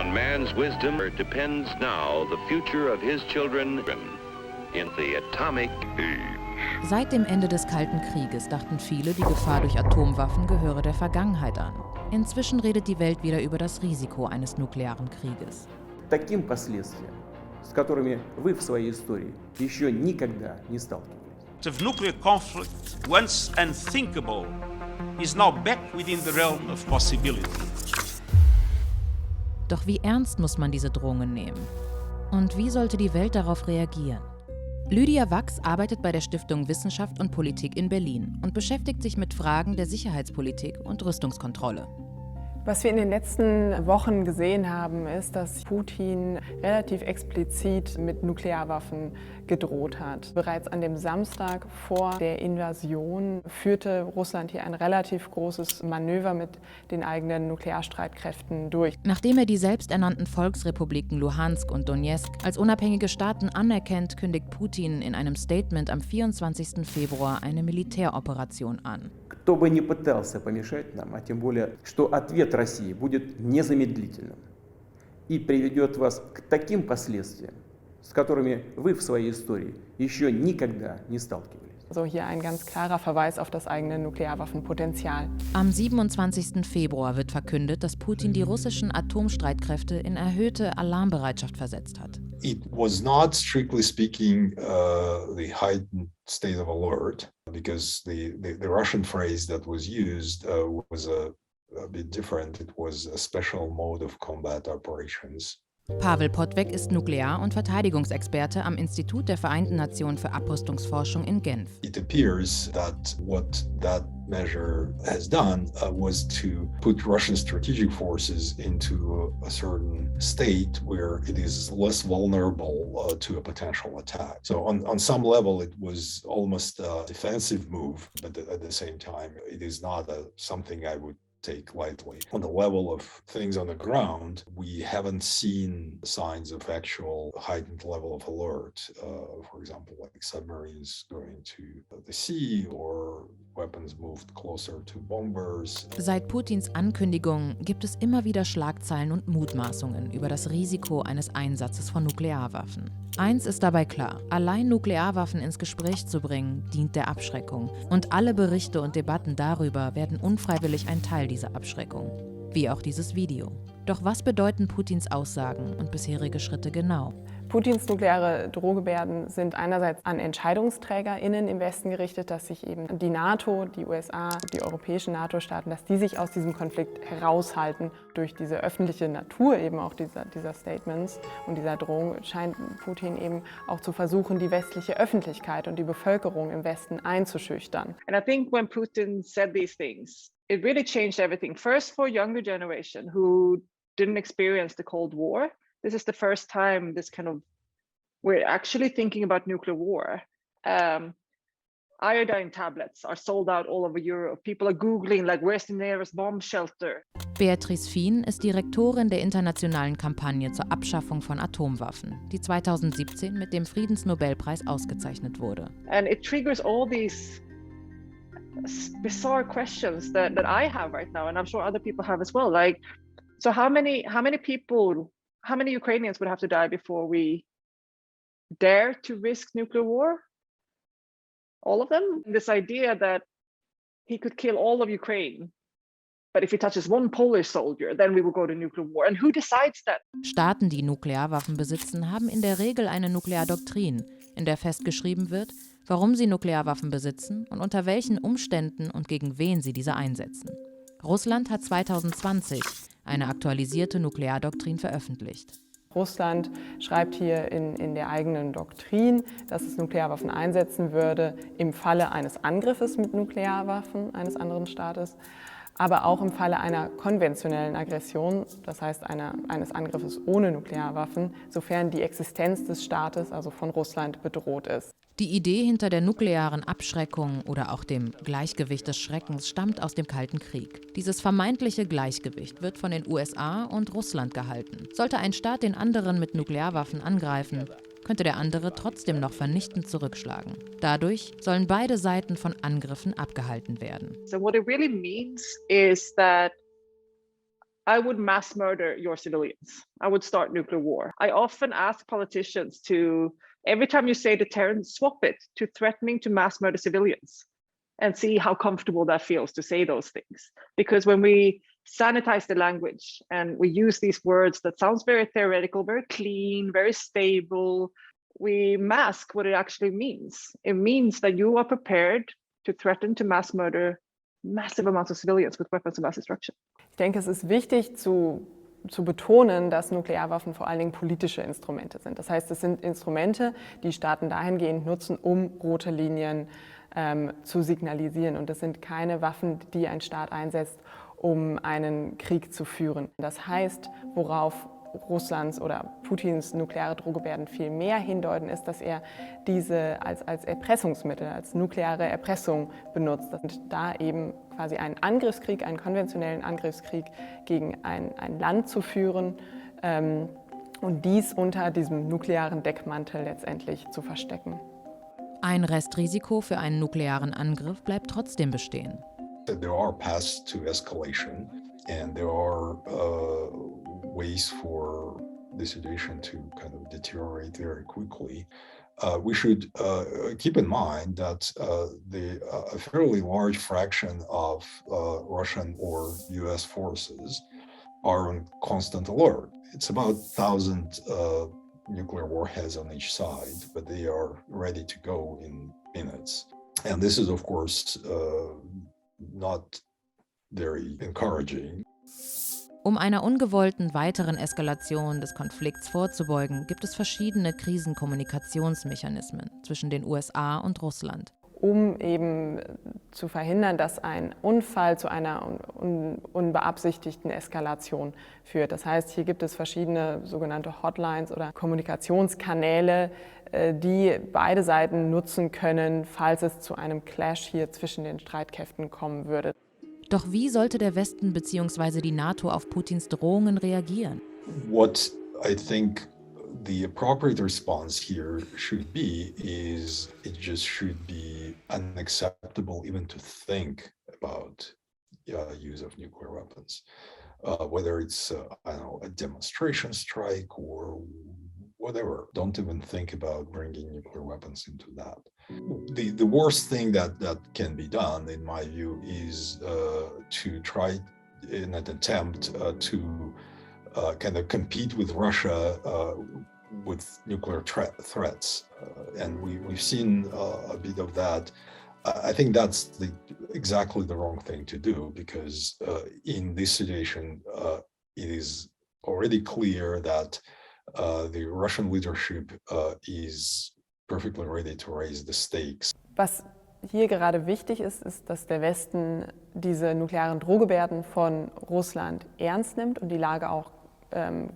On man's wisdom depends now the future of his children in the atomic age. Seit dem Ende des Kalten Krieges dachten viele, die Gefahr durch Atomwaffen gehöre der Vergangenheit an. Inzwischen redet die Welt wieder über das Risiko eines nuklearen Krieges. Таким последствиям, с которыми вы в своей истории еще никогда не сталкивались. The nuclear conflict, once unthinkable, is now back within the realm of possibility. Doch wie ernst muss man diese Drohungen nehmen? Und wie sollte die Welt darauf reagieren? Lydia Wachs arbeitet bei der Stiftung Wissenschaft und Politik in Berlin und beschäftigt sich mit Fragen der Sicherheitspolitik und Rüstungskontrolle. Was wir in den letzten Wochen gesehen haben, ist, dass Putin relativ explizit mit Nuklearwaffen gedroht hat. Bereits an dem Samstag vor der Invasion führte Russland hier ein relativ großes Manöver mit den eigenen Nuklearstreitkräften durch. Nachdem er die selbsternannten Volksrepubliken Luhansk und Donezk als unabhängige Staaten anerkennt, kündigt Putin in einem Statement am 24. Februar eine Militäroperation an. Кто бы ни пытался помешать нам, а тем более, что ответ России будет незамедлительным и приведет вас к таким последствиям, с которыми вы в своей истории еще никогда не сталкивались. Also hier ein ganz klarer Verweis auf das eigene Nuklearwaffen-Potenzial. Am 27. Februar wird verkündet, dass Putin die russischen Atomstreitkräfte in erhöhte Alarmbereitschaft versetzt hat. It was not, strictly speaking, the heightened state of alert, because the Russian phrase that was used was a bit different. It was a special mode of combat operations. Pavel Podweg ist Nuklear- und Verteidigungsexperte am Institut der Vereinten Nationen für Abrüstungsforschung in Genf. It appears that what that measure has done was to put Russian strategic forces into a certain state where it is less vulnerable to a potential attack. So on some level it was almost a defensive move, but at the same time it is not something I would take lightly. On the level of things on the ground, we haven't seen signs of actual heightened level of alert. For example, like submarines going to the sea or weapons moved closer to bombers. Seit Putins Ankündigung gibt es immer wieder Schlagzeilen und Mutmaßungen über das Risiko eines Einsatzes von Nuklearwaffen. Eins ist dabei klar: Allein Nuklearwaffen ins Gespräch zu bringen, dient der Abschreckung. Und alle Berichte und Debatten darüber werden unfreiwillig ein Teil dieser Abschreckung. Wie auch dieses Video. Doch was bedeuten Putins Aussagen und bisherige Schritte genau? Putins nukleare Drohgebärden sind einerseits an EntscheidungsträgerInnen im Westen gerichtet, dass sich eben die NATO, die USA, die europäischen NATO-Staaten, dass die sich aus diesem Konflikt heraushalten. Durch diese öffentliche Natur eben auch dieser Statements und dieser Drohung scheint Putin eben auch zu versuchen, die westliche Öffentlichkeit und die Bevölkerung im Westen einzuschüchtern. And I think when Putin said these things, it really changed everything. First, for younger generation who didn't experience the Cold War. This is the first time we're actually thinking about nuclear war. Iodine tablets are sold out all over Europe. People are Googling, like, where's the nearest bomb shelter? Beatrice Fien ist Direktorin der internationalen Kampagne zur Abschaffung von Atomwaffen, die 2017 mit dem Friedensnobelpreis ausgezeichnet wurde. And it triggers all these bizarre questions that I have right now, and I'm sure other people have as well. Like, so how many Ukrainians would have to die before we dare to risk nuclear war? All of them? This idea that he could kill all of Ukraine, but if he touches one Polish soldier, then we will go to nuclear war. And who decides that? Staaten, die Nuklearwaffen besitzen, haben in der Regel eine Nukleardoktrin, in der festgeschrieben wird, warum sie Nuklearwaffen besitzen und unter welchen Umständen und gegen wen sie diese einsetzen. Russland hat 2020 eine aktualisierte Nukleardoktrin veröffentlicht. Russland schreibt hier in der eigenen Doktrin, dass es Nuklearwaffen einsetzen würde im Falle eines Angriffes mit Nuklearwaffen eines anderen Staates, aber auch im Falle einer konventionellen Aggression, das heißt eines Angriffes ohne Nuklearwaffen, sofern die Existenz des Staates, also von Russland, bedroht ist. Die Idee hinter der nuklearen Abschreckung oder auch dem Gleichgewicht des Schreckens stammt aus dem Kalten Krieg. Dieses vermeintliche Gleichgewicht wird von den USA und Russland gehalten. Sollte ein Staat den anderen mit Nuklearwaffen angreifen, könnte der andere trotzdem noch vernichtend zurückschlagen. Dadurch sollen beide Seiten von Angriffen abgehalten werden. So what it really means is that I would mass murder your civilians. I would start nuclear war. I often ask politicians to, every time you say deterrent, swap it to threatening to mass murder civilians and see how comfortable that feels to say those things. Because when we sanitize the language and we use these words that sounds very theoretical, very clean, very stable, we mask what it actually means. It means that you are prepared to threaten to mass murder massive amounts of civilians with weapons of mass destruction. Ich denke, es ist wichtig zu betonen, dass Nuklearwaffen vor allen Dingen politische Instrumente sind. Das heißt, es sind Instrumente, die Staaten dahingehend nutzen, um rote Linien zu signalisieren. Und das sind keine Waffen, die ein Staat einsetzt, um einen Krieg zu führen. Das heißt, worauf Russlands oder Putins nukleare Drohgebärden viel mehr hindeuten, ist, dass er diese als Erpressungsmittel, als nukleare Erpressung benutzt. Und da eben quasi einen Angriffskrieg, einen konventionellen Angriffskrieg gegen ein Land zu führen und dies unter diesem nuklearen Deckmantel letztendlich zu verstecken. Ein Restrisiko für einen nuklearen Angriff bleibt trotzdem bestehen. There are paths to escalation and there are ways for the situation to kind of deteriorate very quickly. We should keep in mind that a fairly large fraction of Russian or US forces are on constant alert. It's about 1,000 nuclear warheads on each side, but they are ready to go in minutes. And this is, of course, not very encouraging. Um einer ungewollten weiteren Eskalation des Konflikts vorzubeugen, gibt es verschiedene Krisenkommunikationsmechanismen zwischen den USA und Russland. Um eben zu verhindern, dass ein Unfall zu einer unbeabsichtigten Eskalation führt. Das heißt, hier gibt es verschiedene sogenannte Hotlines oder Kommunikationskanäle, die beide Seiten nutzen können, falls es zu einem Clash hier zwischen den Streitkräften kommen würde. Doch wie sollte der Westen bzw. die NATO auf Putins Drohungen reagieren? What I think the appropriate response here should be is it just should be unacceptable even to think about use of nuclear weapons, whether it's I don't know, a demonstration strike or whatever. Don't even think about bringing nuclear weapons into that. The worst thing that can be done, in my view, is to try in an attempt to kind of compete with Russia with nuclear threats. And we've seen a bit of that. I think that's exactly the wrong thing to do, because in this situation, it is already clear that the Russian leadership is perfectly ready to raise the stakes. Was hier gerade wichtig ist, ist, dass der Westen diese nuklearen Drohgebärden von Russland ernst nimmt und die Lage auch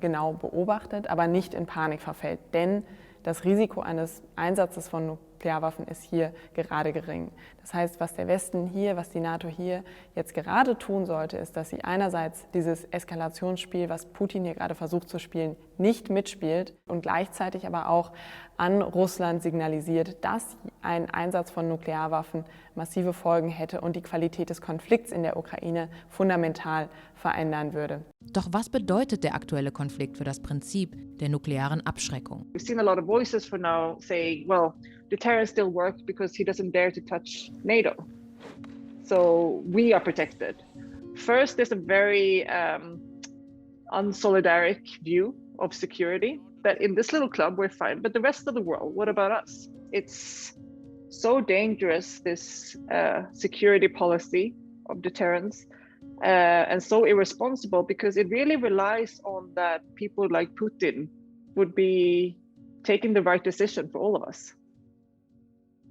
genau beobachtet, aber nicht in Panik verfällt. Denn das Risiko eines Einsatzes von Nuklearwaffen ist hier gerade gering. Das heißt, was der Westen hier, was die NATO hier jetzt gerade tun sollte, ist, dass sie einerseits dieses Eskalationsspiel, was Putin hier gerade versucht zu spielen, nicht mitspielt und gleichzeitig aber auch an Russland signalisiert, dass ein Einsatz von Nuklearwaffen massive Folgen hätte und die Qualität des Konflikts in der Ukraine fundamental verändern würde. Doch was bedeutet der aktuelle Konflikt für das Prinzip der nuklearen Abschreckung? We've seen a lot of voices for now saying, well, deterrence still works because he doesn't dare to touch NATO. So we are protected. First, there's a very unsolidaric view of security, that in this little club we're fine, but the rest of the world, what about us? It's so dangerous, this security policy of deterrence, and so irresponsible, because it really relies on that people like Putin would be taking the right decision for all of us.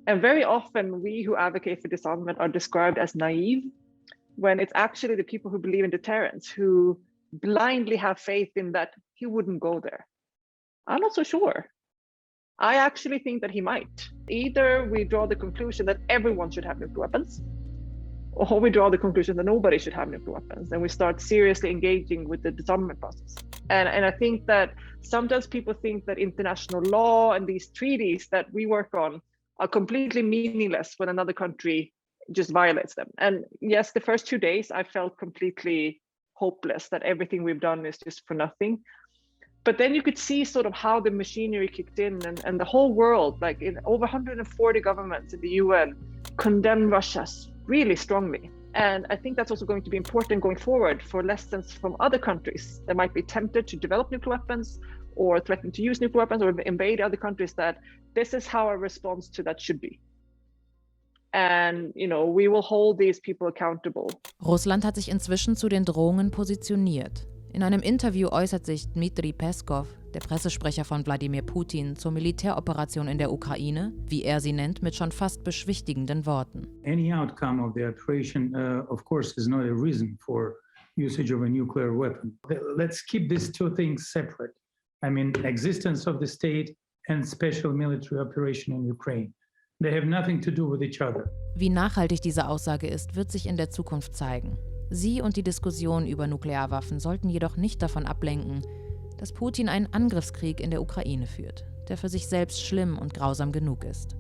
And very often we who advocate for disarmament are described as naive, when it's actually the people who believe in deterrence who blindly have faith in that he wouldn't go there. I'm not so sure. I actually think that he might. Either we draw the conclusion that everyone should have nuclear weapons, or we draw the conclusion that nobody should have nuclear weapons, and we start seriously engaging with the disarmament process. And I think that sometimes people think that international law and these treaties that we work on are completely meaningless when another country just violates them. And yes, the first 2 days I felt completely hopeless, that everything we've done is just for nothing. But then you could see sort of how the machinery kicked in, and the whole world, like in over 140 governments in the UN, condemned Russia really strongly. And I think that's also going to be important going forward for lessons from other countries that might be tempted to develop nuclear weapons or threaten to use nuclear weapons or invade other countries, that this is how our response to that should be. And, we will hold these people accountable. Russland hat sich inzwischen zu den Drohungen positioniert. In einem Interview äußert sich Dmitri Peskov, der Pressesprecher von Wladimir Putin, zur Militäroperation in der Ukraine, wie er sie nennt, mit schon fast beschwichtigenden Worten. Any outcome of the operation, of course, is not a reason for usage of a nuclear weapon. Let's keep these two things separate. I mean, existence of the state and special military operation in Ukraine. They have nothing to do with each other. Wie nachhaltig diese Aussage ist, wird sich in der Zukunft zeigen. Sie und die Diskussion über Nuklearwaffen sollten jedoch nicht davon ablenken, dass Putin einen Angriffskrieg in der Ukraine führt, der für sich selbst schlimm und grausam genug ist.